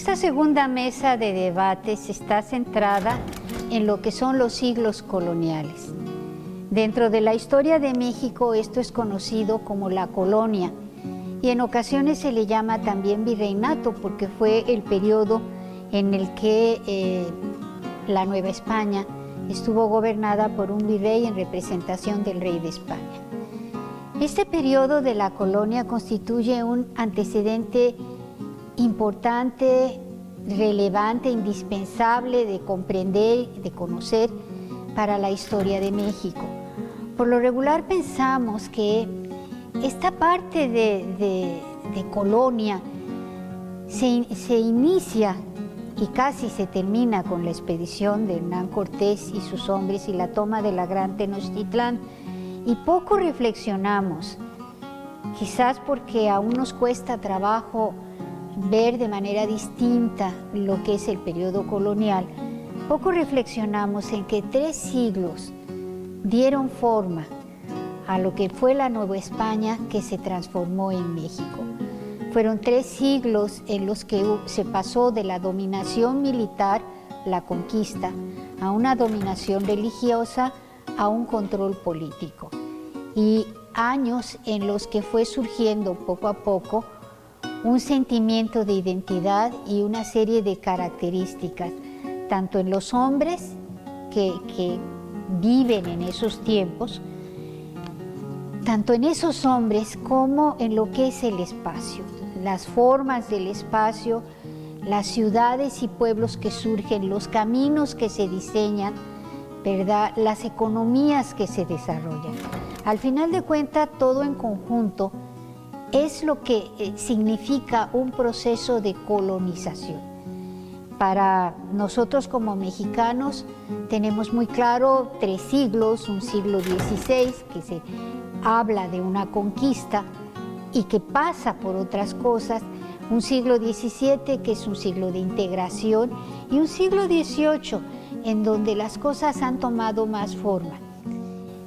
Esta segunda mesa de debates está centrada en lo que son los siglos coloniales. Dentro de la historia de México esto es conocido como la colonia y en ocasiones se le llama también virreinato porque fue el periodo en el que la Nueva España estuvo gobernada por un virrey en representación del rey de España. Este periodo de la colonia constituye un antecedente importante, relevante, indispensable de comprender, de conocer para la historia de México. Por lo regular pensamos que esta parte de colonia se inicia y casi se termina con la expedición de Hernán Cortés y sus hombres y la toma de la Gran Tenochtitlán, y poco reflexionamos, quizás porque aún nos cuesta trabajo ver de manera distinta lo que es el periodo colonial, poco reflexionamos en que 3 siglos dieron forma a lo que fue la Nueva España que se transformó en México. Fueron 3 siglos en los que se pasó de la dominación militar, la conquista, a una dominación religiosa, a un control político. Y años en los que fue surgiendo poco a poco un sentimiento de identidad y una serie de características, tanto en los hombres que viven en esos tiempos, tanto en esos hombres como en lo que es el espacio, las formas del espacio, las ciudades y pueblos que surgen, los caminos que se diseñan, ¿verdad?, las economías que se desarrollan. Al final de cuentas, todo en conjunto es lo que significa un proceso de colonización. Para nosotros como mexicanos tenemos muy claro 3 siglos, un siglo XVI que se habla de una conquista y que pasa por otras cosas, un siglo XVII que es un siglo de integración y un siglo XVIII en donde las cosas han tomado más forma.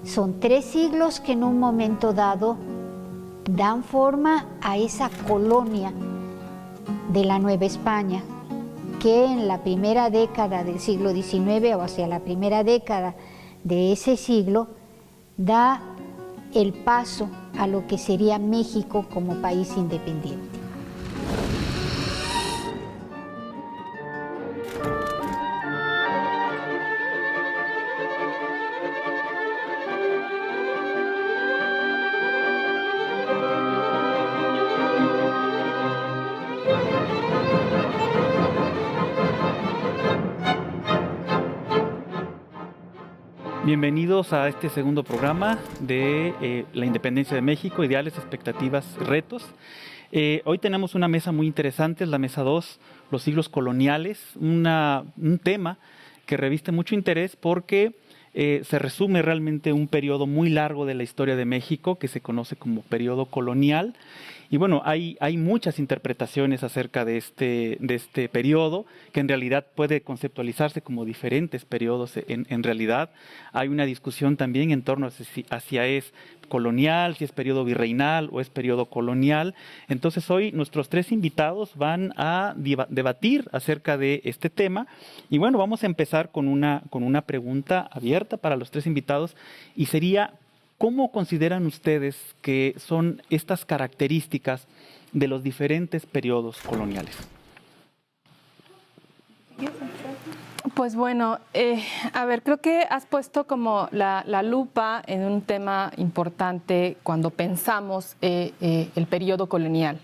Son 3 siglos que en un momento dado dan forma a esa colonia de la Nueva España, que en la primera década del siglo XIX o hacia la primera década de ese siglo da el paso a lo que sería México como país independiente. Bienvenidos a este segundo programa de la independencia de México, ideales, expectativas, retos. Hoy tenemos una mesa muy interesante, es la mesa 2, los siglos coloniales, un tema que reviste mucho interés porque se resume realmente un periodo muy largo de la historia de México que se conoce como periodo colonial. Y bueno, hay muchas interpretaciones acerca de este periodo, que en realidad puede conceptualizarse como diferentes periodos en realidad. Hay una discusión también en torno a si es colonial, si es periodo virreinal o es periodo colonial. Entonces hoy nuestros 3 invitados van a debatir acerca de este tema. Y bueno, vamos a empezar con una pregunta abierta para los 3 invitados y sería: ¿cómo consideran ustedes que son estas características de los diferentes periodos coloniales? Pues bueno, creo que has puesto como la lupa en un tema importante cuando pensamos el periodo colonial.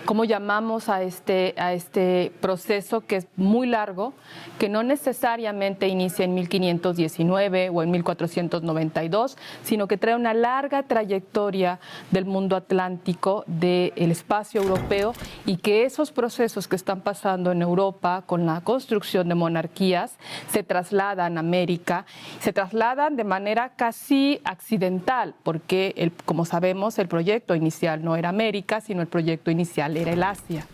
¿Cómo llamamos a este proceso que es muy largo, que no necesariamente inicia en 1519 o en 1492, sino que trae una larga trayectoria del mundo atlántico, del espacio europeo, y que esos procesos que están pasando en Europa con la construcción de monarquías se trasladan a América, se trasladan de manera casi accidental, porque como sabemos el proyecto inicial no era América, sino el proyecto inicial era el Asia.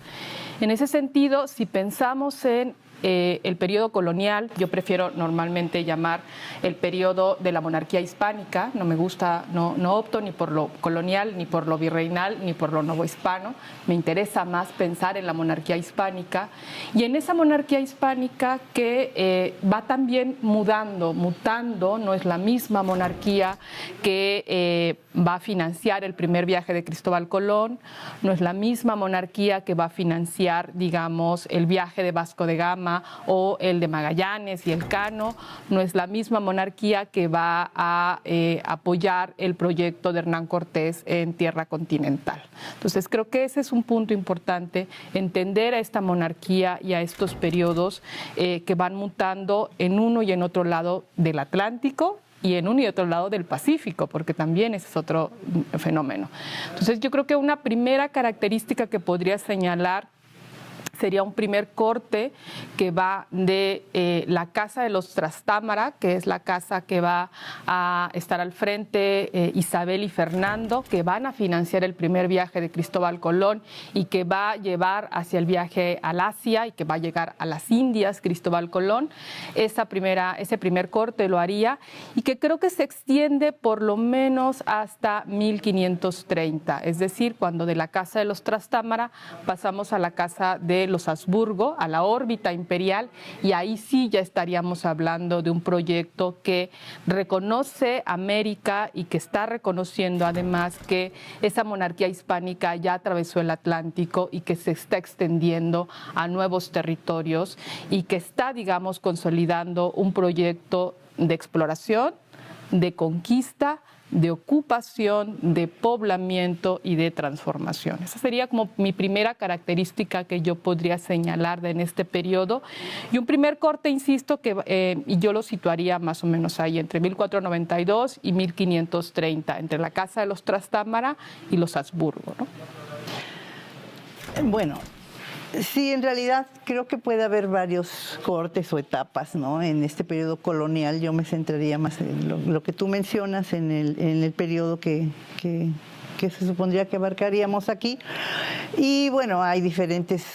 En ese sentido, si pensamos en el periodo colonial, yo prefiero normalmente llamar el periodo de la monarquía hispánica, no me gusta, no opto ni por lo colonial, ni por lo virreinal, ni por lo novohispano, me interesa más pensar en la monarquía hispánica, y en esa monarquía hispánica que va también mutando, no es la misma monarquía que va a financiar el primer viaje de Cristóbal Colón, no es la misma monarquía que va a financiar, digamos, el viaje de Vasco de Gama o el de Magallanes y Elcano, no es la misma monarquía que va a apoyar el proyecto de Hernán Cortés en tierra continental. Entonces, creo que ese es un punto importante, entender a esta monarquía y a estos periodos que van mutando en uno y en otro lado del Atlántico, y en uno y otro lado del Pacífico, porque también ese es otro fenómeno. Entonces, yo creo que una primera característica que podría señalar sería un primer corte que va de la Casa de los Trastámara, que es la casa que va a estar al frente Isabel y Fernando, que van a financiar el primer viaje de Cristóbal Colón y que va a llevar hacia el viaje al Asia y que va a llegar a las Indias Cristóbal Colón. Ese primer corte lo haría, y que creo que se extiende por lo menos hasta 1530, es decir, cuando de la Casa de los Trastámara pasamos a la Casa de los Habsburgo, a la órbita imperial, y ahí sí ya estaríamos hablando de un proyecto que reconoce América y que está reconociendo además que esa monarquía hispánica ya atravesó el Atlántico y que se está extendiendo a nuevos territorios y que está, digamos, consolidando un proyecto de exploración, de conquista, de ocupación, de poblamiento y de transformación. Esa sería como mi primera característica que yo podría señalar en este periodo. Y un primer corte, insisto, y yo lo situaría más o menos ahí, entre 1492 y 1530, entre la Casa de los Trastámara y los Habsburgo, ¿no? Bueno, sí, en realidad creo que puede haber varios cortes o etapas, ¿no? En este periodo colonial yo me centraría más en lo que tú mencionas, en el periodo que se supondría que abarcaríamos aquí. Y bueno, hay diferentes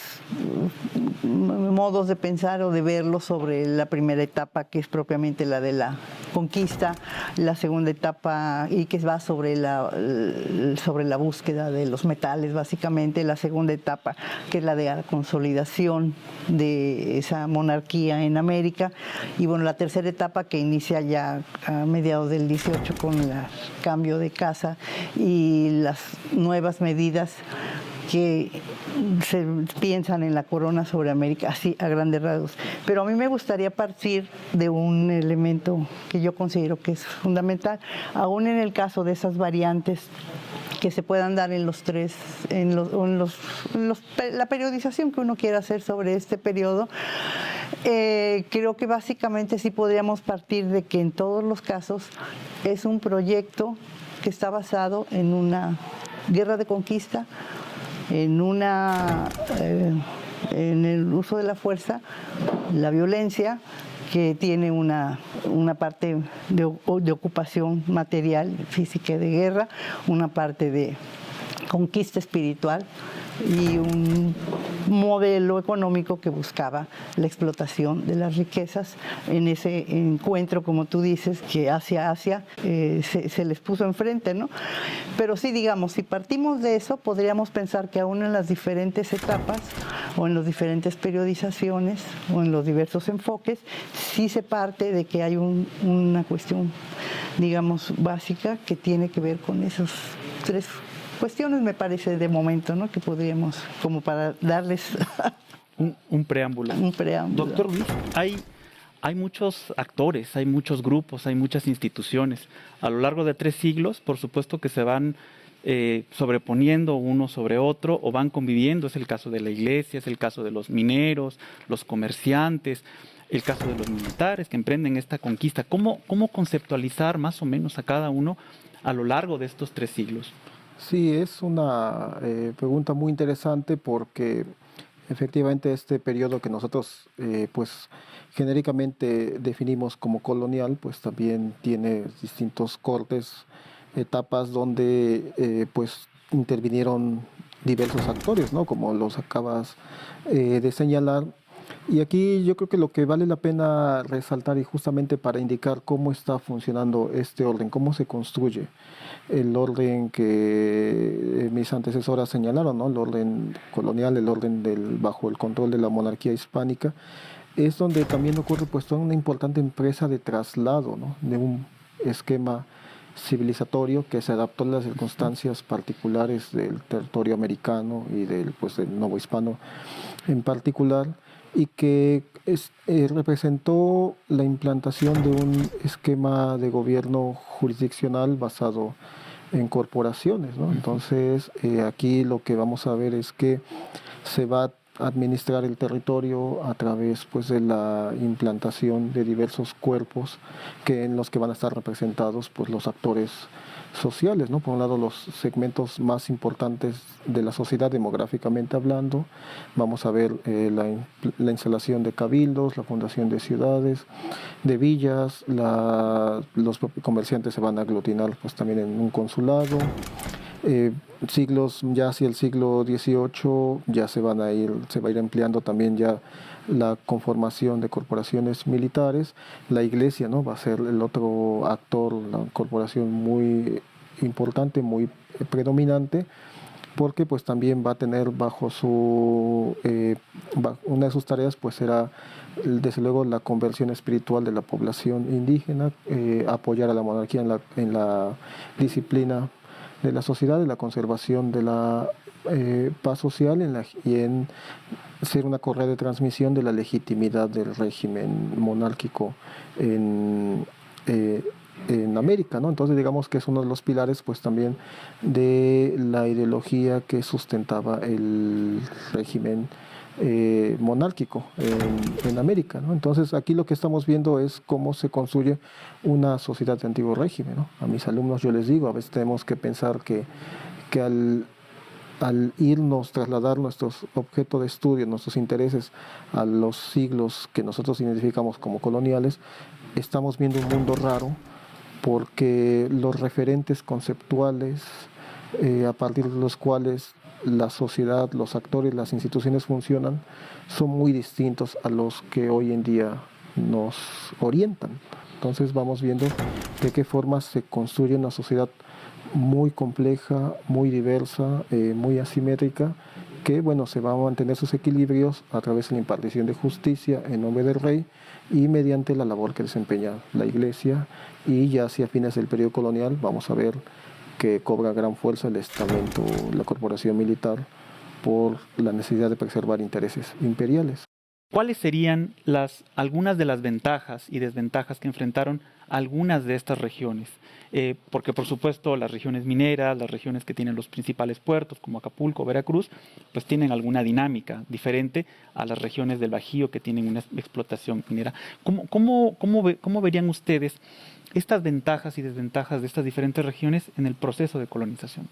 modos de pensar o de verlo sobre la primera etapa, que es propiamente la de la conquista, la segunda etapa, y que va sobre la búsqueda de los metales, básicamente, la segunda etapa, que es la de la consolidación de esa monarquía en América, y bueno, la tercera etapa, que inicia ya a mediados del 18 con el cambio de casa y las nuevas medidas que se piensan en la corona sobre América, así a grandes rasgos. Pero a mí me gustaría partir de un elemento que yo considero que es fundamental, aún en el caso de esas variantes que se puedan dar en los tres, la periodización que uno quiera hacer sobre este periodo. Creo que básicamente sí podríamos partir de que en todos los casos es un proyecto que está basado en una guerra de conquista, en el uso de la fuerza, la violencia, que tiene una parte de ocupación material, física y de guerra, una parte de conquista espiritual y un modelo económico que buscaba la explotación de las riquezas. En ese encuentro, como tú dices, que hacia Asia se les puso enfrente, ¿no? Pero sí, digamos, si partimos de eso, podríamos pensar que aún en las diferentes etapas o en las diferentes periodizaciones o en los diversos enfoques, sí se parte de que hay una cuestión, digamos, básica que tiene que ver con esos tres cuestiones, me parece, de momento, ¿no? Que podríamos, como para darles un preámbulo. Un preámbulo. Doctor Luis, hay muchos actores, hay muchos grupos, hay muchas instituciones. A lo largo de 3 siglos, por supuesto que se van sobreponiendo uno sobre otro o van conviviendo. Es el caso de la iglesia, es el caso de los mineros, los comerciantes, el caso de los militares que emprenden esta conquista. ¿Cómo conceptualizar más o menos a cada uno a lo largo de estos 3 siglos? Sí, es una pregunta muy interesante porque efectivamente este periodo que nosotros pues genéricamente definimos como colonial, pues también tiene distintos cortes, etapas donde pues intervinieron diversos actores, ¿no? Como los acabas de señalar. Y aquí yo creo que lo que vale la pena resaltar y justamente para indicar cómo está funcionando este orden, cómo se construye el orden que mis antecesoras señalaron, ¿no? El orden colonial, el orden bajo el control de la monarquía hispánica, es donde también ocurre pues toda una importante empresa de traslado, ¿no? De un esquema civilizatorio que se adaptó a las circunstancias particulares del territorio americano y del nuevo hispano en particular, y que representó la implantación de un esquema de gobierno jurisdiccional basado en corporaciones, ¿no? Entonces, aquí lo que vamos a ver es que se va a administrar el territorio a través pues de la implantación de diversos cuerpos en los que van a estar representados pues los actores sociales, ¿no? Por un lado, los segmentos más importantes de la sociedad demográficamente hablando. Vamos a ver la instalación de cabildos, la fundación de ciudades, de villas, los comerciantes se van a aglutinar pues también en un consulado. Siglos ya hacia el siglo XVIII ya se va a ir empleando también ya la conformación de corporaciones militares. La iglesia, ¿no? Va a ser el otro actor, la corporación muy importante, muy predominante, porque pues también va a tener una de sus tareas pues será desde luego la conversión espiritual de la población indígena, apoyar a la monarquía en la disciplina de la sociedad, de la conservación de la paz social y en ser una correa de transmisión de la legitimidad del régimen monárquico en América, ¿no? Entonces digamos que es uno de los pilares pues también de la ideología que sustentaba el régimen monárquico en América, ¿no? Entonces aquí lo que estamos viendo es cómo se construye una sociedad de antiguo régimen, ¿no? A mis alumnos yo les digo, a veces tenemos que pensar que al trasladar nuestros objetos de estudio, nuestros intereses a los siglos que nosotros identificamos como coloniales, estamos viendo un mundo raro porque los referentes conceptuales a partir de los cuales la sociedad, los actores, las instituciones funcionan, son muy distintos a los que hoy en día nos orientan. Entonces vamos viendo de qué forma se construye una sociedad muy compleja, muy diversa, muy asimétrica, que bueno, se van a mantener sus equilibrios a través de la impartición de justicia en nombre del rey y mediante la labor que desempeña la iglesia, y ya hacia fines del periodo colonial vamos a ver que cobra gran fuerza el estamento, la corporación militar, por la necesidad de preservar intereses imperiales. ¿Cuáles serían algunas de las ventajas y desventajas que enfrentaron algunas de estas regiones? Porque por supuesto las regiones mineras, las regiones que tienen los principales puertos como Acapulco, Veracruz, pues tienen alguna dinámica diferente a las regiones del Bajío que tienen una explotación minera. ¿Cómo verían ustedes estas ventajas y desventajas de estas diferentes regiones en el proceso de colonización?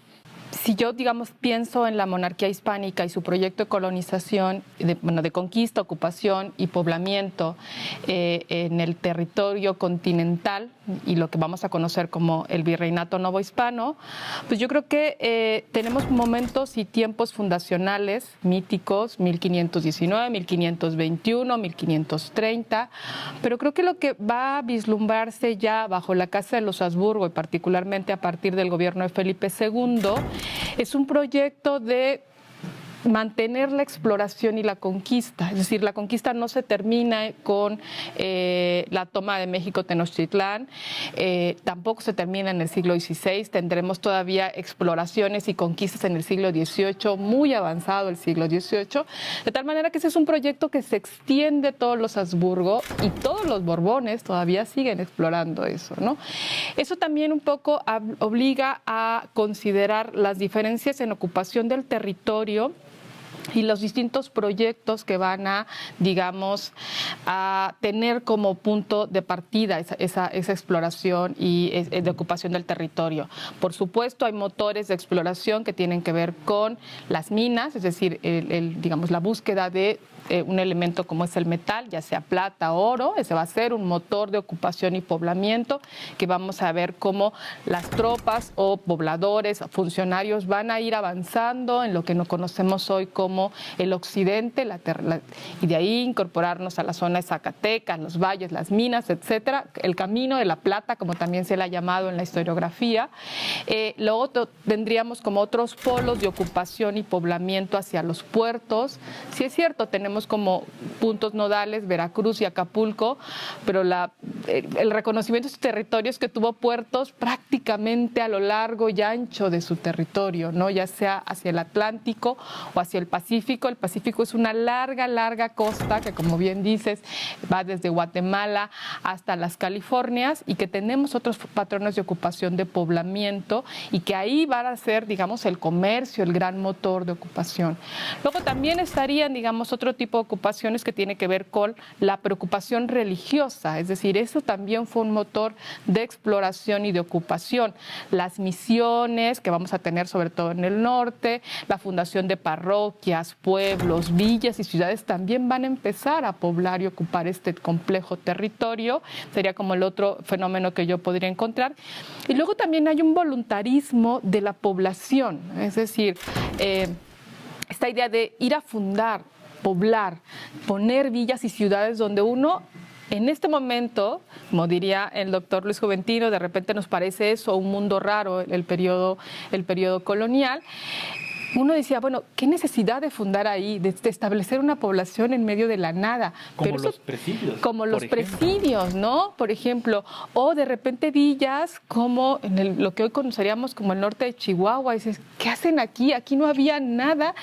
Si yo, digamos, pienso en la monarquía hispánica y su proyecto de colonización, de conquista, ocupación y poblamiento en el territorio continental y lo que vamos a conocer como el virreinato novohispano, pues yo creo que tenemos momentos y tiempos fundacionales míticos, 1519, 1521, 1530, pero creo que lo que va a vislumbrarse ya bajo la Casa de los Habsburgo y particularmente a partir del gobierno de Felipe II es un proyecto de mantener la exploración y la conquista. Es decir, la conquista no se termina con la toma de México Tenochtitlán, tampoco se termina en el siglo XVI, tendremos todavía exploraciones y conquistas en el siglo XVIII, muy avanzado el siglo XVIII, de tal manera que ese es un proyecto que se extiende todos los Habsburgo y todos los Borbones todavía siguen explorando eso, ¿no? Eso también un poco obliga a considerar las diferencias en ocupación del territorio y los distintos proyectos que van a, digamos, a tener como punto de partida esa exploración y de ocupación del territorio. Por supuesto, hay motores de exploración que tienen que ver con las minas, es decir, digamos, la búsqueda de un elemento como es el metal, ya sea plata o oro. Ese va a ser un motor de ocupación y poblamiento que vamos a ver cómo las tropas o pobladores, funcionarios van a ir avanzando en lo que no conocemos hoy como como el occidente, y de ahí incorporarnos a la zona de Zacatecas, los valles, las minas, etcétera, el camino de la plata, como también se le ha llamado en la historiografía. Luego tendríamos como otros polos de ocupación y poblamiento hacia los puertos. Sí es cierto, tenemos como puntos nodales Veracruz y Acapulco, pero el reconocimiento de sus territorios que tuvo puertos prácticamente a lo largo y ancho de su territorio, ¿no? Ya sea hacia el Atlántico o hacia el Pacífico. El Pacífico es una larga costa que, como bien dices, va desde Guatemala hasta las Californias, y que tenemos otros patrones de ocupación, de poblamiento, y que ahí van a ser, digamos, el comercio, el gran motor de ocupación. Luego también estarían, digamos, otro tipo de ocupaciones que tiene que ver con la preocupación religiosa, es decir, eso también fue un motor de exploración y de ocupación. Las misiones que vamos a tener sobre todo en el norte, la fundación de parroquias, pueblos, villas y ciudades también van a empezar a poblar y ocupar este complejo territorio. Sería como el otro fenómeno que yo podría encontrar. Y luego también hay un voluntarismo de la población, es decir, esta idea de ir a fundar, poblar, poner villas y ciudades donde uno, en este momento, como diría el doctor Luis Juventino, de repente nos parece eso un mundo raro, el periodo colonial. Uno decía, bueno, ¿qué necesidad de fundar ahí, de establecer una población en medio de la nada? Como Pero los presidios. Como los presidios, ¿no? Por ejemplo, o de repente villas como en lo que hoy conoceríamos como el norte de Chihuahua. Y dices, ¿qué hacen aquí? Aquí no había nada.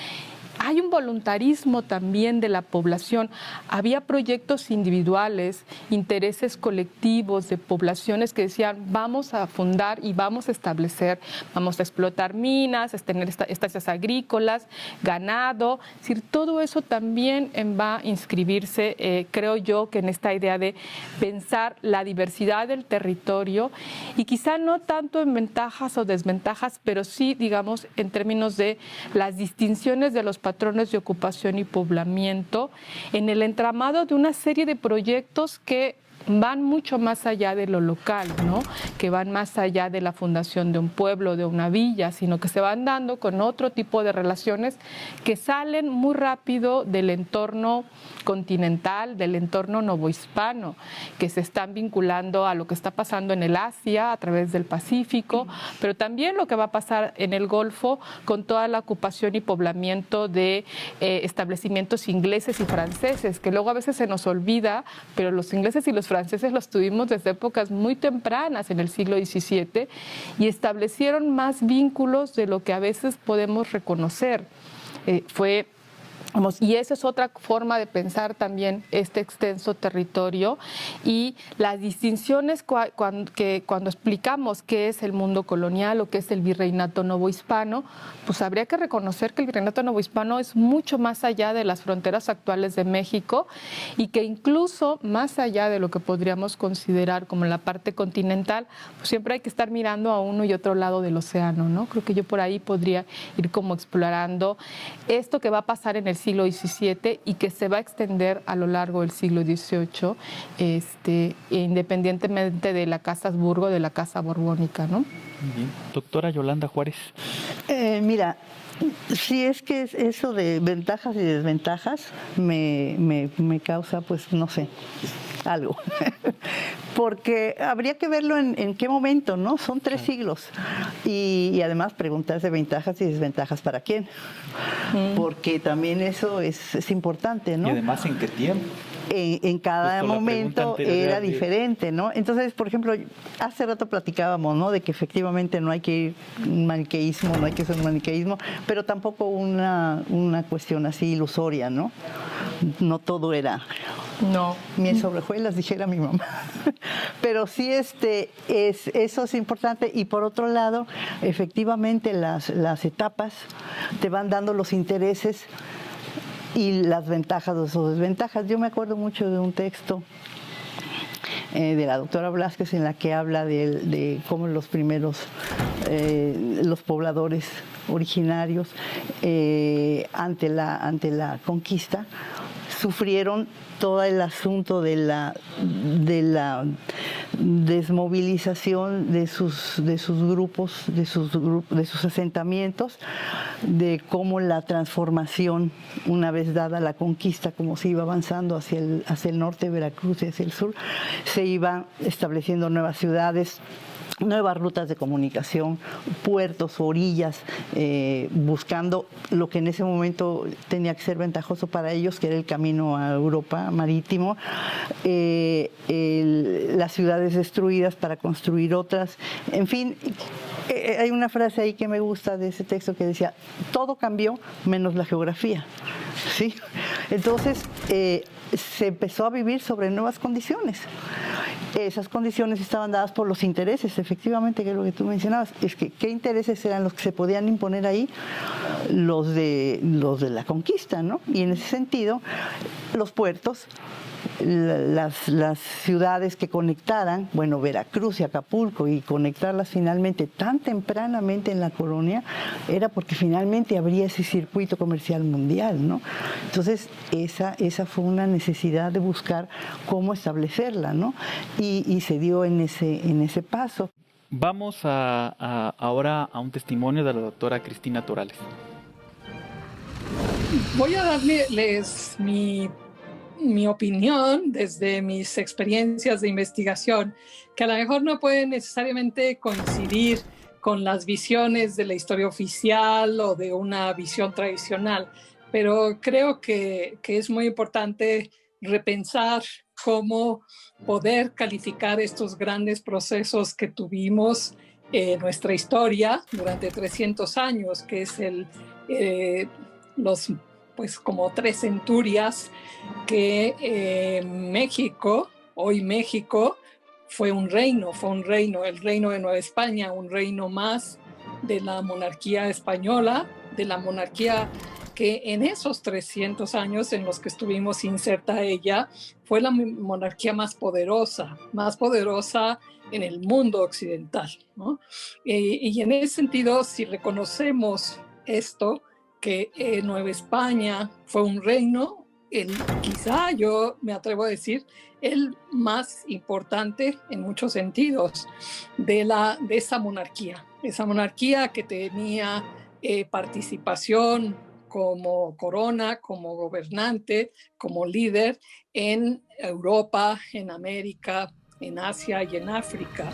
Hay un voluntarismo también de la población. Había proyectos individuales, intereses colectivos de poblaciones que decían, vamos a fundar y vamos a establecer, vamos a explotar minas, tener estancias agrícolas, ganado. Es decir, todo eso también va a inscribirse, creo yo, que en esta idea de pensar la diversidad del territorio, y quizá no tanto en ventajas o desventajas, pero sí, digamos, en términos de las distinciones de los patrones de ocupación y poblamiento en el entramado de una serie de proyectos que van mucho más allá de lo local, ¿no? Que van más allá de la fundación de un pueblo, de una villa, sino que se van dando con otro tipo de relaciones que salen muy rápido del entorno continental, del entorno novohispano, que se están vinculando a lo que está pasando en el Asia a través del Pacífico, pero también lo que va a pasar en el Golfo con toda la ocupación y poblamiento de establecimientos ingleses y franceses, que luego a veces se nos olvida, pero los ingleses y los franceses los tuvimos desde épocas muy tempranas en el siglo XVII y establecieron más vínculos de lo que a veces podemos reconocer. Y esa es otra forma de pensar también este extenso territorio y las distinciones cuando explicamos qué es el mundo colonial o qué es el virreinato novohispano, pues habría que reconocer que el virreinato novohispano es mucho más allá de las fronteras actuales de México y que incluso más allá de lo que podríamos considerar como la parte continental, pues siempre hay que estar mirando a uno y otro lado del océano, ¿no? Creo que yo por ahí podría ir como explorando esto que va a pasar en el siglo XVII y que se va a extender a lo largo del siglo XVIII, independientemente de la Casa Habsburgo, de la Casa Borbónica, ¿no? Bien. Doctora Yolanda Juárez. Mira, si es que eso de ventajas y desventajas me causa, pues, no sé, algo. Porque habría que verlo en qué momento, ¿no? Son 3 siglos. Y además preguntarse ventajas y desventajas para quién. Porque también eso es importante, ¿no? Y además, ¿en qué tiempo? En cada momento era diferente, ¿no? Entonces, por ejemplo, hace rato platicábamos, ¿no? De que efectivamente no hay que ir un maniqueísmo, no hay que ser un maniqueísmo, pero tampoco una cuestión así ilusoria, ¿no? No todo era miel sobre hojuelas, dijera mi mamá. Pero sí eso es importante. Y por otro lado, efectivamente las etapas te van dando los intereses y las ventajas o sus desventajas. Yo me acuerdo mucho de un texto de la doctora Blázquez en la que habla de cómo los primeros, los pobladores originarios ante la conquista sufrieron todo el asunto de la desmovilización de sus grupos, de sus asentamientos, de cómo la transformación, una vez dada la conquista, como se iba avanzando hacia el norte de Veracruz y hacia el sur, se iba estableciendo nuevas ciudades, nuevas rutas de comunicación, puertos, orillas, buscando lo que en ese momento tenía que ser ventajoso para ellos, que era el camino a Europa marítimo, las ciudades destruidas para construir otras, en fin. Hay una frase ahí que me gusta de ese texto que decía, todo cambió menos la geografía, ¿sí? Entonces, se empezó a vivir sobre nuevas condiciones. Esas condiciones estaban dadas por los intereses, efectivamente, que es lo que tú mencionabas. Es que, ¿qué intereses eran los que se podían imponer ahí? Los de la conquista, ¿no? Y en ese sentido, los puertos, las ciudades que conectaran, bueno, Veracruz y Acapulco, y conectarlas finalmente tan tempranamente en la colonia, era porque finalmente habría ese circuito comercial mundial, ¿no? Entonces, esa fue una necesidad de buscar cómo establecerla, ¿no? Y se dio en ese paso. Vamos ahora a un testimonio de la doctora Cristina Torales. Voy a darles mi opinión desde mis experiencias de investigación, que a lo mejor no pueden necesariamente coincidir con las visiones de la historia oficial o de una visión tradicional, pero creo que es muy importante repensar cómo poder calificar estos grandes procesos que tuvimos en nuestra historia durante 300 años, que es pues como 3 centurias que México, hoy México, fue un reino, el reino de Nueva España, un reino más de la monarquía española, de la monarquía que en esos 300 años en los que estuvimos inserta ella, fue la monarquía más poderosa en el mundo occidental, ¿no? Y en ese sentido, si reconocemos esto, que Nueva España fue un reino, quizá yo me atrevo a decir, el más importante en muchos sentidos de esa monarquía que tenía participación como corona, como gobernante, como líder en Europa, en América, en Asia y en África.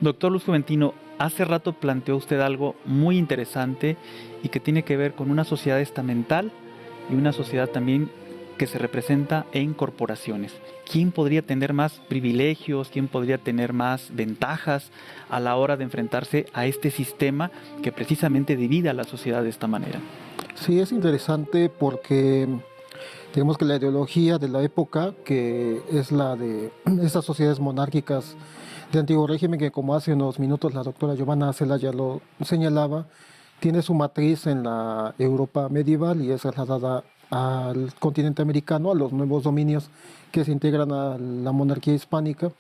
Doctor Luz Juventino, hace rato planteó usted algo muy interesante y que tiene que ver con una sociedad estamental y una sociedad también que se representa en corporaciones. ¿Quién podría tener más privilegios? ¿Quién podría tener más ventajas a la hora de enfrentarse a este sistema que precisamente divide a la sociedad de esta manera? Sí, es interesante porque tenemos que la ideología de la época, que es la de estas sociedades monárquicas de antiguo régimen, que como hace unos minutos la doctora Giovanna Celaya lo señalaba, tiene su matriz en la Europa medieval y es trasladada al continente americano, a los nuevos dominios que se integran a la monarquía hispánica.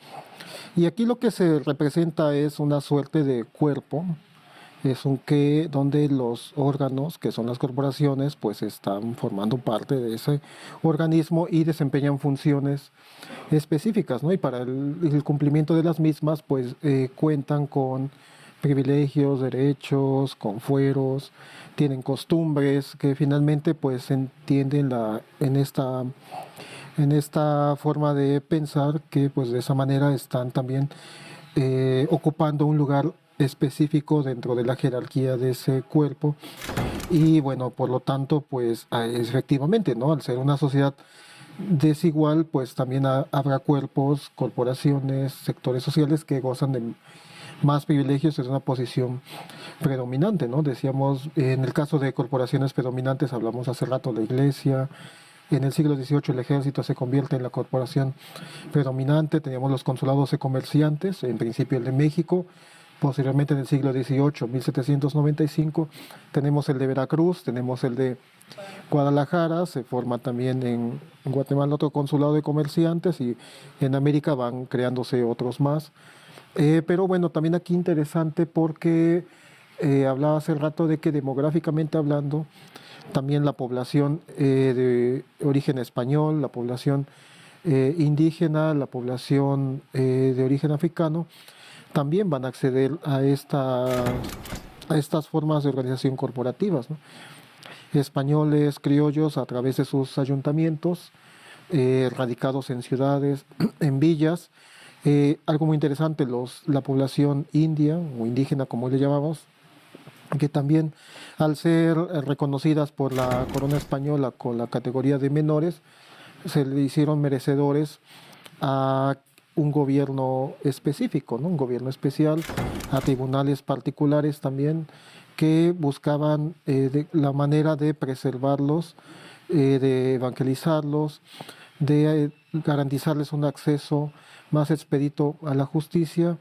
Y aquí lo que se representa es una suerte de cuerpo, es donde los órganos, que son las corporaciones, pues están formando parte de ese organismo y desempeñan funciones específicas, ¿no? Y para el cumplimiento de las mismas, pues cuentan con privilegios, derechos, con fueros, tienen costumbres que finalmente pues se entienden en esta forma de pensar, que pues de esa manera están también ocupando un lugar específico dentro de la jerarquía de ese cuerpo. Y bueno, por lo tanto, pues efectivamente, ¿no? Al ser una sociedad desigual, pues también habrá cuerpos, corporaciones, sectores sociales que gozan de más privilegios, es una posición predominante, ¿no? Decíamos, en el caso de corporaciones predominantes, hablamos hace rato de la iglesia. En el siglo XVIII el ejército se convierte en la corporación predominante, teníamos los consulados de comerciantes, en principio el de México. Posteriormente en el siglo XVIII, 1795, tenemos el de Veracruz, tenemos el de Guadalajara, se forma también en Guatemala otro consulado de comerciantes y en América van creándose otros más. Pero bueno, también aquí interesante porque hablaba hace rato de que demográficamente hablando, también la población de origen español, la población indígena, la población de origen africano, también van a acceder a estas formas de organización corporativas, ¿no? Españoles, criollos, a través de sus ayuntamientos, radicados en ciudades, en villas. Algo muy interesante, la población india o indígena, como le llamamos, que también al ser reconocidas por la corona española con la categoría de menores, se le hicieron merecedores a un gobierno específico, ¿no? Un gobierno especial, a tribunales particulares también, que buscaban la manera de preservarlos, de evangelizarlos, de garantizarles un acceso más expedito a la justicia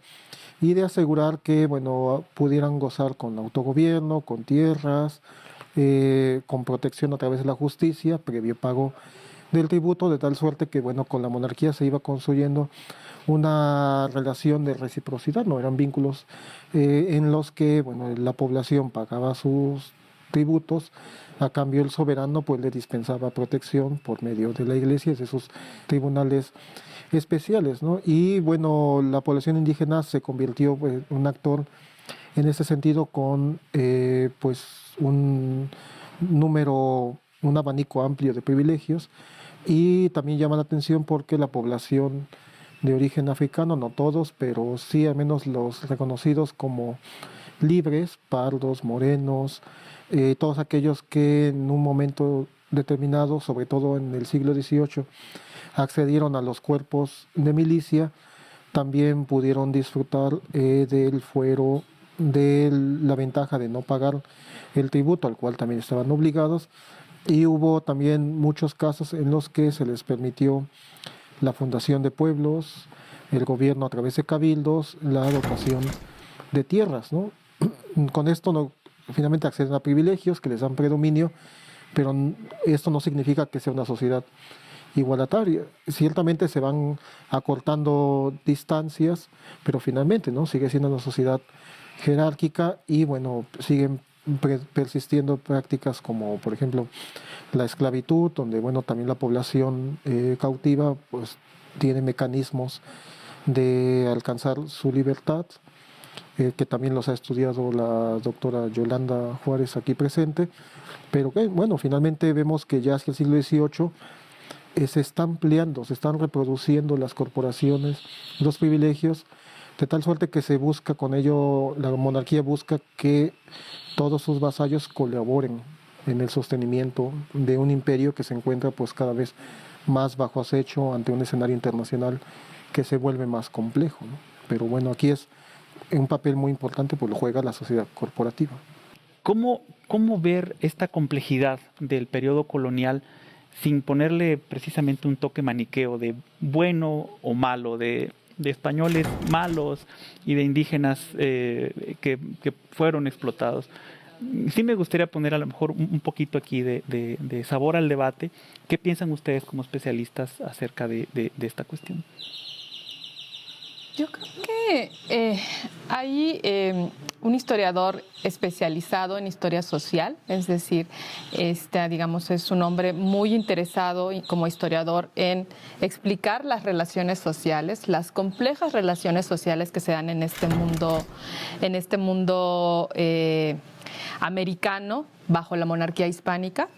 y de asegurar que, bueno, pudieran gozar con autogobierno, con tierras, con protección a través de la justicia, previo pago del tributo, de tal suerte que, bueno, con la monarquía se iba construyendo una relación de reciprocidad, no eran vínculos en los que, bueno, la población pagaba sus tributos, a cambio el soberano pues le dispensaba protección por medio de la iglesia y de sus tribunales especiales, ¿no? Y bueno, la población indígena se convirtió en un actor en ese sentido con pues un abanico amplio de privilegios, y también llama la atención porque la población de origen africano, no todos, pero sí al menos los reconocidos como libres, pardos, morenos, todos aquellos que en un momento determinado, sobre todo en el siglo XVIII, accedieron a los cuerpos de milicia, también pudieron disfrutar del fuero, de la ventaja de no pagar el tributo al cual también estaban obligados, y hubo también muchos casos en los que se les permitió la fundación de pueblos, el gobierno a través de cabildos, la dotación de tierras, ¿no? Con esto no, finalmente acceden a privilegios que les dan predominio, pero esto no significa que sea una sociedad igualataria. Ciertamente se van acortando distancias, pero finalmente, ¿no?, sigue siendo una sociedad jerárquica y, bueno, siguen persistiendo prácticas como, por ejemplo, la esclavitud, donde, bueno, también la población cautiva pues tiene mecanismos de alcanzar su libertad, que también los ha estudiado la doctora Yolanda Juárez aquí presente, pero que, bueno, finalmente vemos que ya hacia el siglo XVIII se está ampliando, se están reproduciendo las corporaciones, los privilegios, de tal suerte que se busca con ello, la monarquía busca que todos sus vasallos colaboren en el sostenimiento de un imperio que se encuentra pues cada vez más bajo acecho ante un escenario internacional que se vuelve más complejo, ¿no? Pero bueno, aquí es un papel muy importante, pues lo juega la sociedad corporativa. ¿Cómo ver esta complejidad del periodo colonial sin ponerle precisamente un toque maniqueo de bueno o malo, de españoles malos y de indígenas que fueron explotados? Sí me gustaría poner a lo mejor un poquito aquí de sabor al debate. ¿Qué piensan ustedes como especialistas acerca de esta cuestión? Yo creo que hay un historiador especializado en historia social, es decir, digamos, es un hombre muy interesado como historiador en explicar las relaciones sociales, las complejas relaciones sociales que se dan en este mundo americano bajo la monarquía hispánica.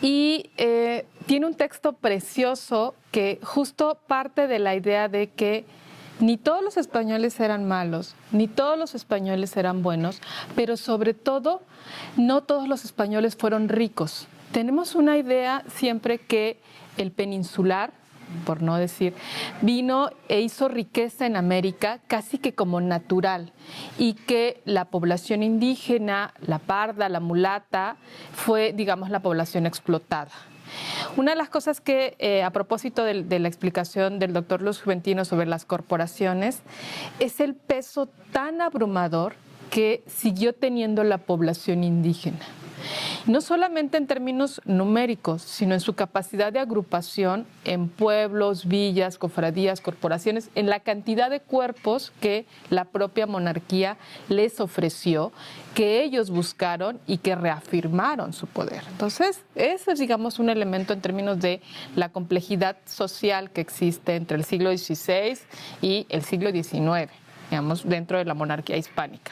Y tiene un texto precioso que justo parte de la idea de que ni todos los españoles eran malos, ni todos los españoles eran buenos, pero sobre todo, no todos los españoles fueron ricos. Tenemos una idea siempre que el peninsular, por no decir, vino e hizo riqueza en América casi que como natural, y que la población indígena, la parda, la mulata, fue, digamos, la población explotada. Una de las cosas que, a propósito de la explicación del doctor Luz Juventino sobre las corporaciones, es el peso tan abrumador que siguió teniendo la población indígena. no solamente en términos numéricos, sino en su capacidad de agrupación en pueblos, villas, cofradías, corporaciones, en la cantidad de cuerpos que la propia monarquía les ofreció, que ellos buscaron y que reafirmaron su poder. Entonces, ese es, digamos, un elemento en términos de la complejidad social que existe entre el siglo XVI y el siglo XIX, digamos, dentro de la monarquía hispánica.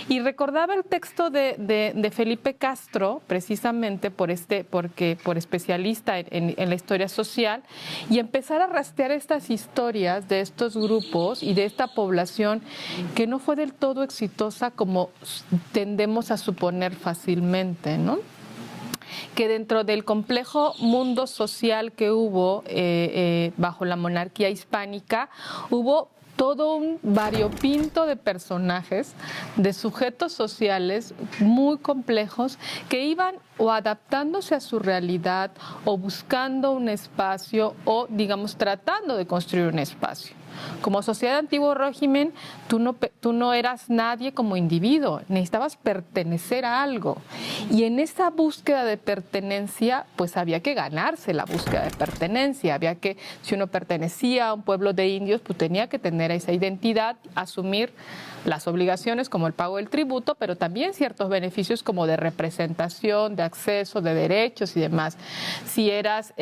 Y recordaba el texto de Felipe Castro, precisamente por especialista en la historia social, y empezar a rastrear estas historias de estos grupos y de esta población que no fue del todo exitosa como tendemos a suponer fácilmente, ¿no? Que dentro del complejo mundo social que hubo bajo la monarquía hispánica, hubo todo un variopinto de personajes, de sujetos sociales muy complejos que iban o adaptándose a su realidad o buscando un espacio o, digamos, tratando de construir un espacio. Como sociedad de antiguo régimen, tú no eras nadie como individuo, necesitabas pertenecer a algo. Y en esa búsqueda de pertenencia, pues había que ganarse la búsqueda de pertenencia. Había que, si uno pertenecía a un pueblo de indios, pues tenía que tener esa identidad, asumir las obligaciones como el pago del tributo, pero también ciertos beneficios como de representación, de acceso, de derechos y demás. Si eras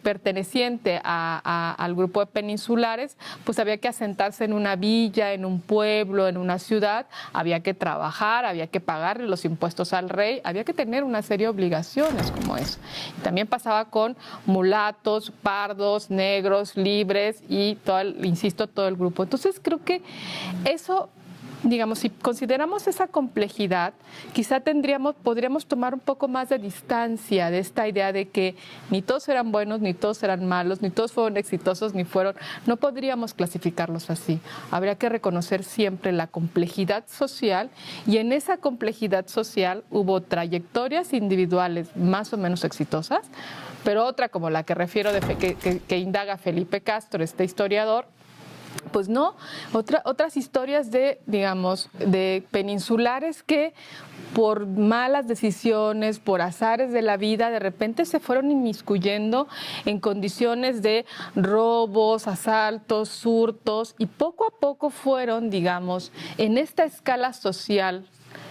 perteneciente al grupo de peninsulares, pues había que asentarse en una villa, en un pueblo, en una ciudad, había que trabajar, había que pagarle los impuestos al rey, había que tener una serie de obligaciones como eso. También pasaba con mulatos, pardos, negros, libres y todo el grupo. Entonces creo que eso, digamos, si consideramos esa complejidad, quizá podríamos tomar un poco más de distancia de esta idea de que ni todos eran buenos, ni todos eran malos, ni todos fueron exitosos, no podríamos clasificarlos así. Habría que reconocer siempre la complejidad social, y en esa complejidad social hubo trayectorias individuales más o menos exitosas, pero otra como la que refiero que indaga Felipe Castro, este historiador, pues no, otras historias de peninsulares que por malas decisiones, por azares de la vida, de repente se fueron inmiscuyendo en condiciones de robos, asaltos, hurtos, y poco a poco fueron, digamos, en esta escala social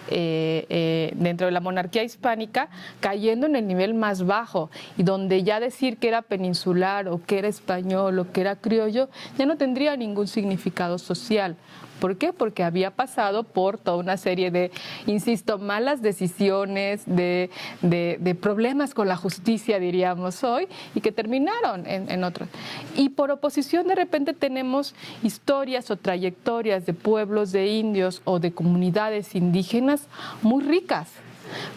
dentro de la monarquía hispánica, cayendo en el nivel más bajo, y donde ya decir que era peninsular o que era español o que era criollo ya no tendría ningún significado social. ¿Por qué? Porque había pasado por toda una serie de, insisto, malas decisiones, de problemas con la justicia, diríamos hoy, y que terminaron en otros. Y por oposición, de repente tenemos historias o trayectorias de pueblos de indios o de comunidades indígenas muy ricas,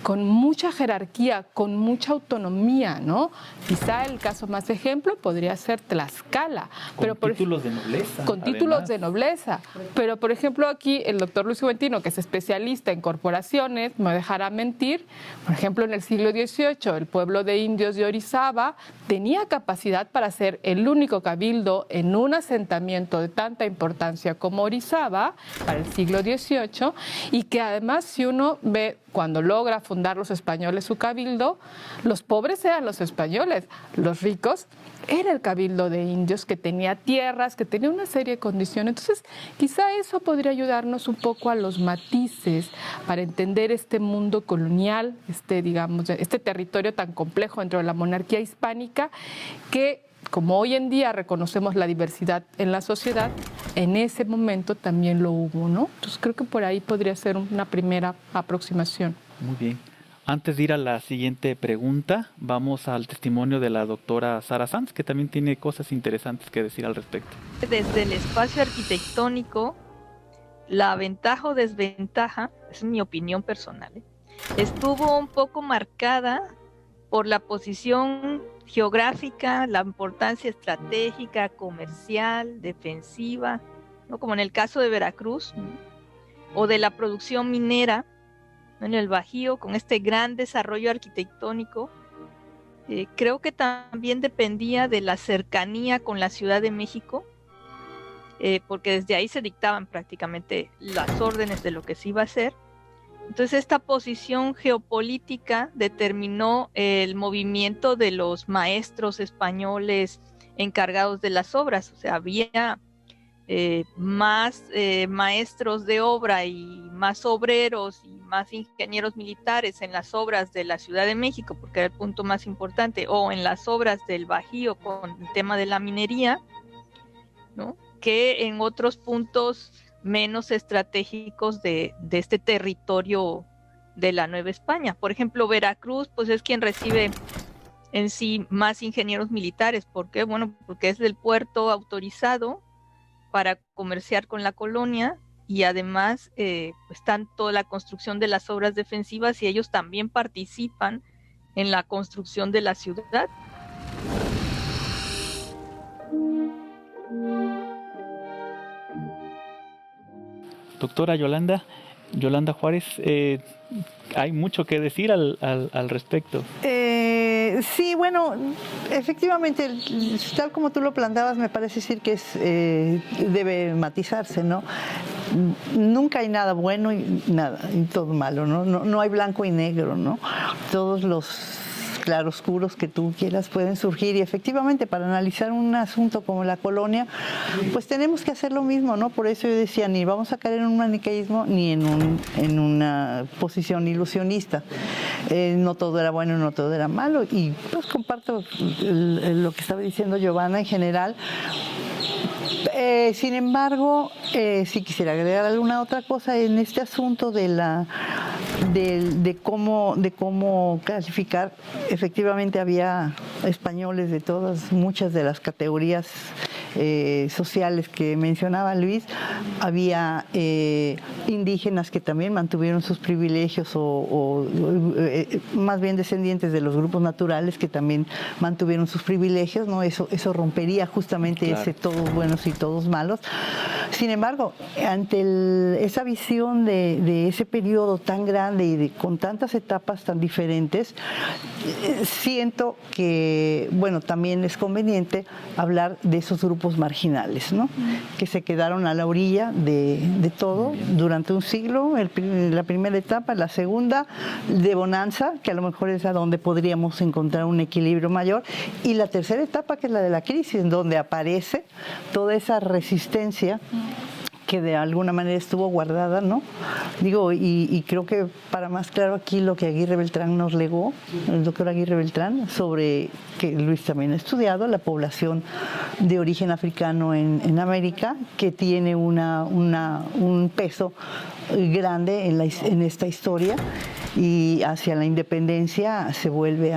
con mucha jerarquía, con mucha autonomía, ¿no? Quizá el caso más ejemplo podría ser Tlaxcala. Con títulos de nobleza. Con títulos de nobleza. Pero, por ejemplo, aquí el doctor Luis Juventino, que es especialista en corporaciones, me dejará mentir. Por ejemplo, en el siglo XVIII, el pueblo de indios de Orizaba tenía capacidad para ser el único cabildo en un asentamiento de tanta importancia como Orizaba, para el siglo XVIII, y que además, si uno ve cuando logra fundar los españoles su cabildo, los pobres eran los españoles, los ricos era el cabildo de indios, que tenía tierras, que tenía una serie de condiciones. Entonces, quizá eso podría ayudarnos un poco a los matices para entender este mundo colonial, este territorio tan complejo dentro de la monarquía hispánica, que como hoy en día reconocemos la diversidad en la sociedad, en ese momento también lo hubo, ¿no? Entonces creo que por ahí podría ser una primera aproximación. Muy bien. Antes de ir a la siguiente pregunta, vamos al testimonio de la doctora Sara Sanz, que también tiene cosas interesantes que decir al respecto. Desde el espacio arquitectónico, la ventaja o desventaja, es mi opinión personal, estuvo un poco marcada por la posición geográfica, la importancia estratégica, comercial, defensiva, ¿no? Como en el caso de Veracruz, ¿no? O de la producción minera, ¿no? En el Bajío, con este gran desarrollo arquitectónico. Creo que también dependía de la cercanía con la Ciudad de México, porque desde ahí se dictaban prácticamente las órdenes de lo que se iba a hacer, Entonces esta posición geopolítica determinó el movimiento de los maestros españoles encargados de las obras. O sea, había más maestros de obra y más obreros y más ingenieros militares en las obras de la Ciudad de México, porque era el punto más importante, o en las obras del Bajío con el tema de la minería, ¿no?, que en otros puntos menos estratégicos de este territorio de la Nueva España. Por ejemplo, Veracruz, pues es quien recibe en sí más ingenieros militares. ¿Por qué? Bueno, porque es el puerto autorizado para comerciar con la colonia, y además pues tanto la construcción de las obras defensivas, y ellos también participan en la construcción de la ciudad. Doctora Yolanda Juárez, hay mucho que decir al respecto. Sí, bueno, efectivamente, tal como tú lo planteabas, me parece decir que debe matizarse, ¿no? Nunca hay nada bueno y todo malo, ¿no? No hay blanco y negro, ¿no? Todos los claroscuros que tú quieras pueden surgir, y efectivamente para analizar un asunto como la colonia, pues tenemos que hacer lo mismo, ¿no? Por eso yo decía, ni vamos a caer en un maniqueísmo ni en una posición ilusionista. No todo era bueno, no todo era malo, y pues comparto lo que estaba diciendo Giovanna en general. Sin embargo, sí quisiera agregar alguna otra cosa en este asunto de cómo clasificar. Efectivamente había españoles de muchas de las categorías sociales que mencionaba Luis. Había indígenas que también mantuvieron sus privilegios, o más bien descendientes de los grupos naturales que también mantuvieron sus privilegios, ¿no? Eso rompería justamente ese todos buenos y todos malos. Sin embargo, ante esa visión de ese periodo tan grande y con tantas etapas tan diferentes, siento que, bueno, también es conveniente hablar de esos grupos marginales, ¿no? Que se quedaron a la orilla de todo durante un siglo, la primera etapa, la segunda de bonanza, que a lo mejor es a donde podríamos encontrar un equilibrio mayor, y la tercera etapa, que es la de la crisis, en donde aparece toda esa resistencia que de alguna manera estuvo guardada, ¿no? Digo, y creo que para más claro aquí lo que Aguirre Beltrán nos legó, el doctor Aguirre Beltrán, sobre, que Luis también ha estudiado, la población de origen africano en América, que tiene un peso grande en esta historia, y hacia la independencia se vuelve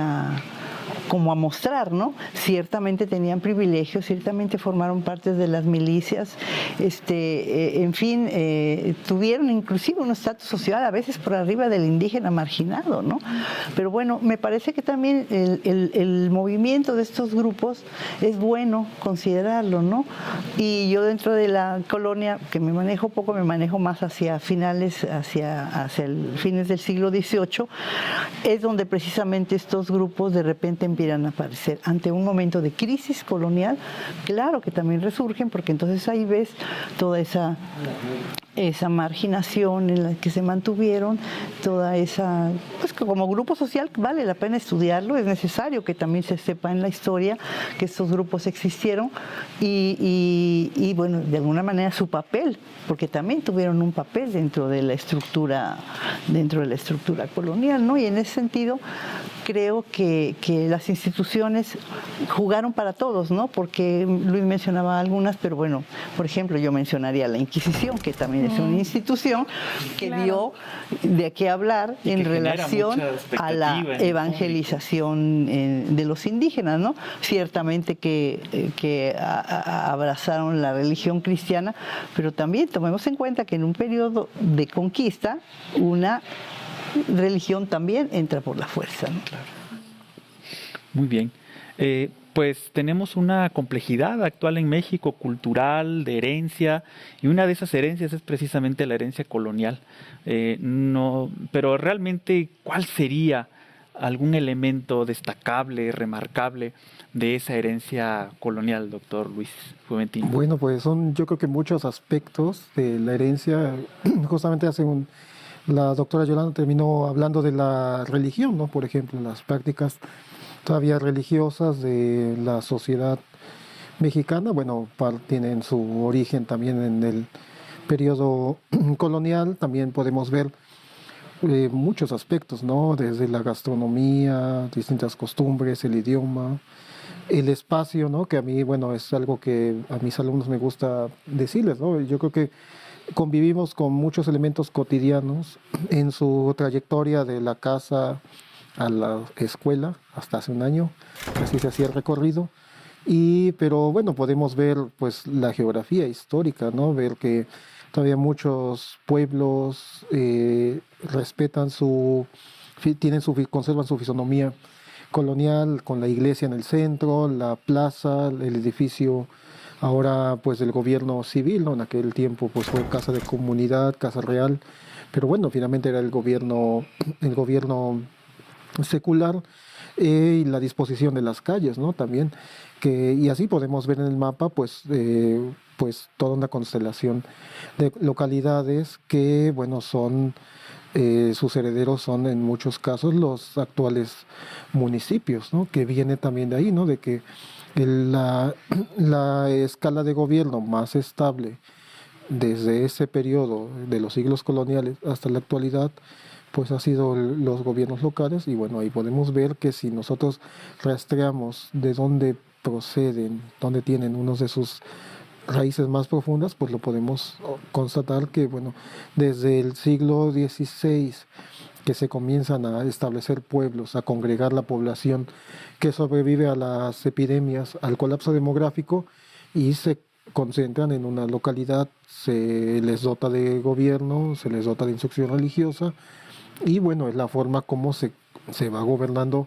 como a mostrar, ¿no? Ciertamente tenían privilegios, ciertamente formaron parte de las milicias, en fin, tuvieron inclusive un estatus social a veces por arriba del indígena marginado, ¿no? Pero bueno, me parece que también el movimiento de estos grupos es bueno considerarlo, ¿no? Y yo dentro de la colonia, que me manejo poco, me manejo más hacia fines del siglo XVIII, es donde precisamente estos grupos de repente empiezan a aparecer ante un momento de crisis colonial. Claro que también resurgen, porque entonces ahí ves toda esa marginación en la que se mantuvieron, toda esa, pues como grupo social vale la pena estudiarlo, es necesario que también se sepa en la historia que estos grupos existieron, y bueno, de alguna manera su papel, porque también tuvieron un papel dentro de la estructura colonial, ¿no? Y en ese sentido creo que las instituciones jugaron para todos, ¿no? Porque Luis mencionaba algunas, pero bueno, por ejemplo, yo mencionaría la Inquisición, que también es una institución que dio de qué hablar en relación a la evangelización de los indígenas, ¿no? Ciertamente que abrazaron la religión cristiana, pero también tomemos en cuenta que en un periodo de conquista, una religión también entra por la fuerza, ¿no? Claro. Muy bien. Pues tenemos una complejidad actual en México, cultural, de herencia, y una de esas herencias es precisamente la herencia colonial. Pero realmente, ¿cuál sería algún elemento destacable, remarcable de esa herencia colonial, doctor Luis Juventino? Bueno, pues son yo creo que muchos aspectos de la herencia. Justamente hace La doctora Yolanda terminó hablando de la religión, ¿no? Por ejemplo, las prácticas todavía religiosas de la sociedad mexicana, bueno, tienen su origen también en el periodo colonial. También podemos ver muchos aspectos, ¿no? Desde la gastronomía, distintas costumbres, el idioma, el espacio, ¿no? Que a mí, bueno, es algo que a mis alumnos me gusta decirles, ¿no? Yo creo que convivimos con muchos elementos cotidianos en su trayectoria de la casa a la escuela hasta hace un año, así se hacía el recorrido. Pero bueno, podemos ver pues la geografía histórica, ¿no? Ver que todavía muchos pueblos conservan su fisonomía colonial, con la iglesia en el centro, la plaza, el edificio ahora pues del gobierno civil, ¿no? En aquel tiempo pues fue casa de comunidad, casa real, pero bueno, finalmente era el gobierno secular, y la disposición de las calles, ¿no? También, y así podemos ver en el mapa pues toda una constelación de localidades que, bueno, sus herederos son en muchos casos los actuales municipios, ¿no? Que viene también de ahí, ¿no? De que la escala de gobierno más estable desde ese periodo de los siglos coloniales hasta la actualidad, pues ha sido los gobiernos locales. Y bueno, ahí podemos ver que si nosotros rastreamos de dónde proceden, dónde tienen unos de sus raíces más profundas, pues lo podemos constatar que, bueno, desde el siglo XVI que se comienzan a establecer pueblos, a congregar la población que sobrevive a las epidemias, al colapso demográfico, y se concentran en una localidad, se les dota de gobierno, se les dota de instrucción religiosa, y bueno, es la forma como se va gobernando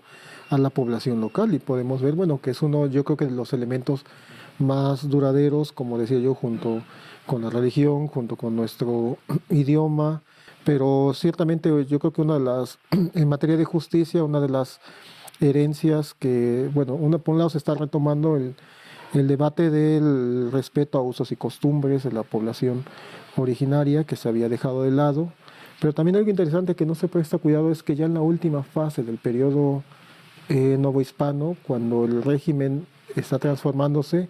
a la población local. Y podemos ver, bueno, que es yo creo que de los elementos más duraderos, como decía yo, junto con la religión, junto con nuestro idioma. Pero ciertamente yo creo que en materia de justicia, una de las herencias que, bueno, por un lado se está retomando el debate del respeto a usos y costumbres de la población originaria, que se había dejado de lado. Pero también algo interesante que no se presta cuidado es que ya en la última fase del periodo novohispano, cuando el régimen está transformándose,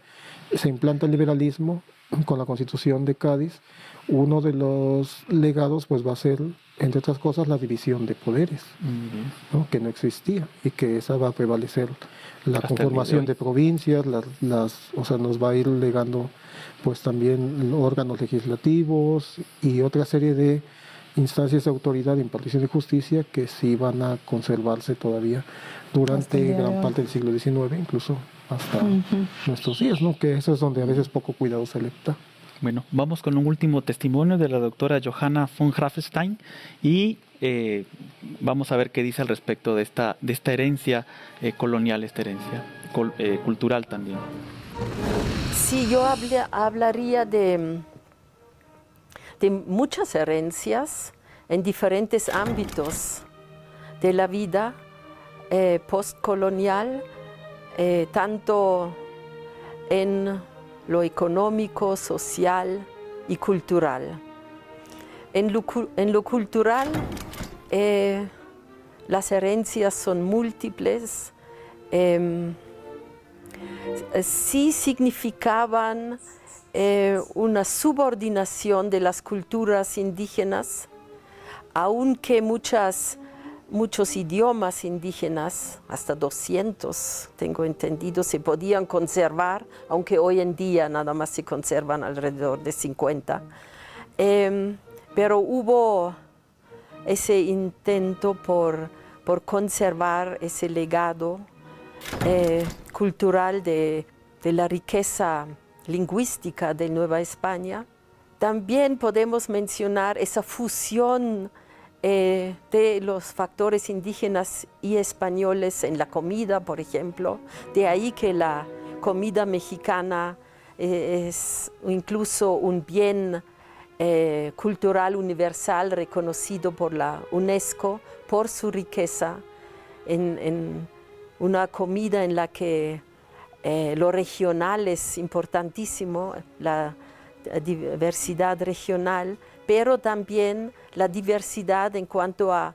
se implanta el liberalismo con la Constitución de Cádiz. Uno de los legados pues va a ser, entre otras cosas, la división de poderes, ¿no? Que no existía, y que esa va a prevalecer la Hasta conformación de provincias, o sea, nos va a ir legando pues también órganos legislativos y otra serie de instancias de autoridad de impartición de justicia que sí van a conservarse todavía durante gran parte del siglo XIX, incluso hasta nuestros días, ¿no? Que eso es donde a veces poco cuidado se le da. Bueno, vamos con un último testimonio de la doctora Johanna von Grafenstein y vamos a ver qué dice al respecto de esta herencia colonial, esta herencia cultural también. Sí, yo hablaría de muchas herencias en diferentes ámbitos de la vida postcolonial, tanto en lo económico, social y cultural. En lo cultural, las herencias son múltiples. Sí significaban una subordinación de las culturas indígenas, aunque muchos idiomas indígenas, hasta 200, tengo entendido, se podían conservar, aunque hoy en día nada más se conservan alrededor de 50. Pero hubo ese intento por conservar ese legado cultural de la riqueza lingüística de Nueva España. También podemos mencionar esa fusión de los factores indígenas y españoles en la comida, por ejemplo. De ahí que la comida mexicana es incluso un bien cultural universal reconocido por la UNESCO por su riqueza, en una comida en la que lo regional es importantísimo, la diversidad regional, pero también la diversidad en cuanto a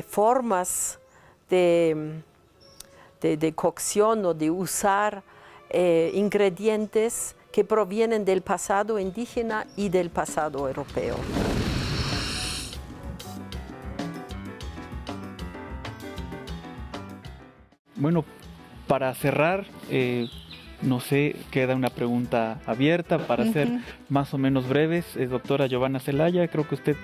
formas de cocción o de usar ingredientes que provienen del pasado indígena y del pasado europeo. Bueno, para cerrar, no sé, queda una pregunta abierta para ser más o menos breves. Doctora Giovanna Zelaya, creo que usted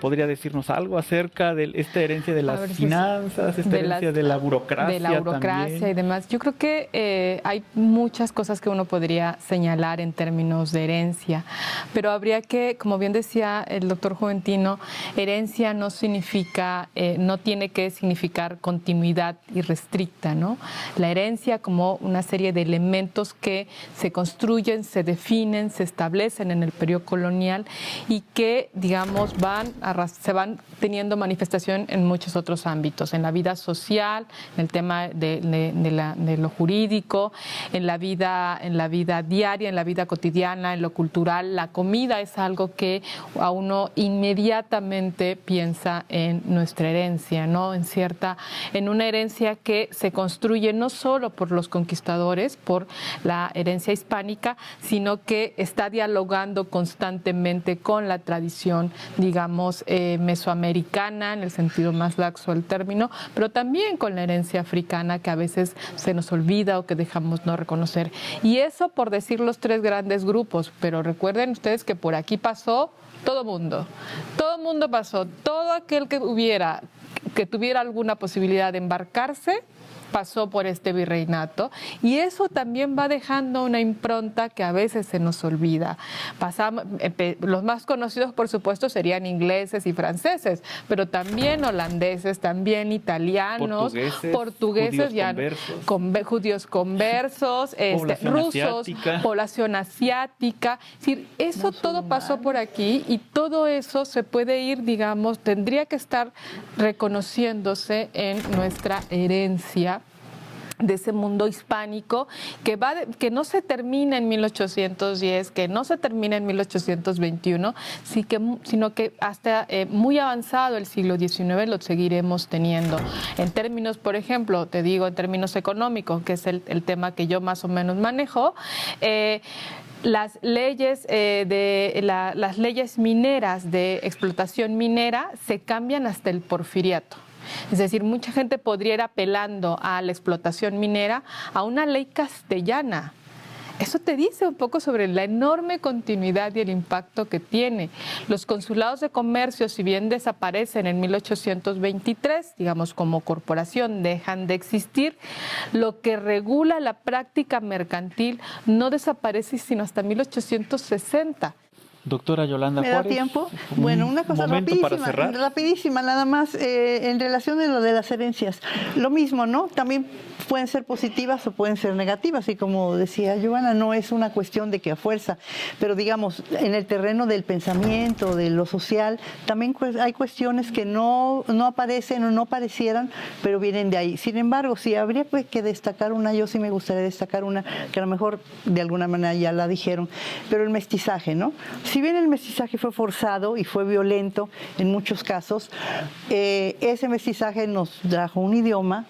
podría decirnos algo acerca de esta herencia de las finanzas, esta herencia de la burocracia. De la burocracia también. Y demás. Yo creo que hay muchas cosas que uno podría señalar en términos de herencia, pero habría que, como bien decía el doctor Juventino, herencia no significa, no tiene que significar continuidad irrestricta, ¿no? La herencia como una serie de elementos que se construyen, se definen, se establecen en el periodo colonial y que, digamos, se van teniendo manifestación en muchos otros ámbitos, en la vida social, en el tema de lo jurídico, en la vida diaria, en la vida cotidiana, en lo cultural. La comida es algo que a uno inmediatamente piensa en nuestra herencia, ¿no? En una herencia que se construye no solo por los conquistadores, por la herencia hispánica, sino que está dialogando constantemente con la tradición, digamos, mesoamericana, en el sentido más laxo del término, pero también con la herencia africana que a veces se nos olvida o que dejamos no reconocer. Y eso por decir los tres grandes grupos, pero recuerden ustedes que por aquí pasó todo mundo pasó, todo aquel que tuviera alguna posibilidad de embarcarse, pasó por este virreinato, y eso también va dejando una impronta que a veces se nos olvida. Los más conocidos, por supuesto, serían ingleses y franceses, pero también holandeses, también italianos, portugueses judíos conversos, rusos, población asiática. Es decir, eso todo pasó por aquí y todo eso se puede ir, digamos, tendría que estar reconociéndose en nuestra herencia de ese mundo hispánico que no se termina en 1810, que no se termina en 1821, sino que hasta muy avanzado el siglo XIX lo seguiremos teniendo. En términos, por ejemplo, te digo, en términos económicos, que es el tema que yo más o menos manejo, las leyes las leyes mineras de explotación minera se cambian hasta el porfiriato. Es decir, mucha gente podría ir apelando a la explotación minera a una ley castellana. Eso te dice un poco sobre la enorme continuidad y el impacto que tiene. Los consulados de comercio, si bien desaparecen en 1823, digamos como corporación, dejan de existir, lo que regula la práctica mercantil no desaparece sino hasta 1860. Doctora Yolanda ¿Me da Juárez, tiempo? Bueno, una cosa rapidísima, nada más, en relación a lo de las herencias. Lo mismo, ¿no? También pueden ser positivas o pueden ser negativas, y como decía Giovanna, no es una cuestión de que a fuerza, pero digamos, en el terreno del pensamiento, de lo social, también hay cuestiones que no aparecen o no parecieran, pero vienen de ahí. Sin embargo, si habría que destacar una, yo sí me gustaría destacar una, que a lo mejor de alguna manera ya la dijeron, pero el mestizaje, ¿no? Si bien el mestizaje fue forzado y fue violento en muchos casos, ese mestizaje nos trajo un idioma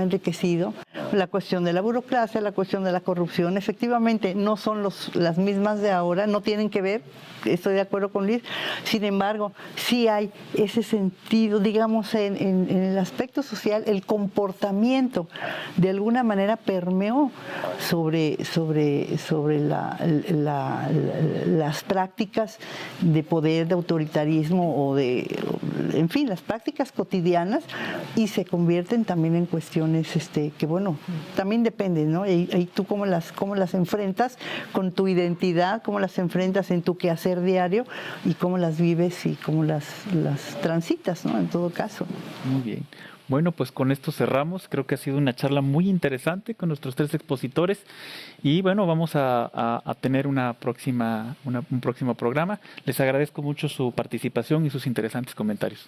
enriquecido. La cuestión de la burocracia, la cuestión de la corrupción, efectivamente no son las mismas de ahora, no tienen que ver, estoy de acuerdo con Liz. Sin embargo, sí hay ese sentido, digamos, en el aspecto social, el comportamiento de alguna manera permeó sobre las prácticas de poder, de autoritarismo o en fin, las prácticas cotidianas, y se convierten también en cuestiones que, bueno, también depende, ¿no? Y tú cómo las enfrentas con tu identidad, cómo las enfrentas en tu quehacer diario y cómo las vives y cómo las transitas, ¿no? En todo caso. Muy bien. Bueno, pues con esto cerramos. Creo que ha sido una charla muy interesante con nuestros tres expositores y bueno, vamos a tener un próximo programa. Les agradezco mucho su participación y sus interesantes comentarios.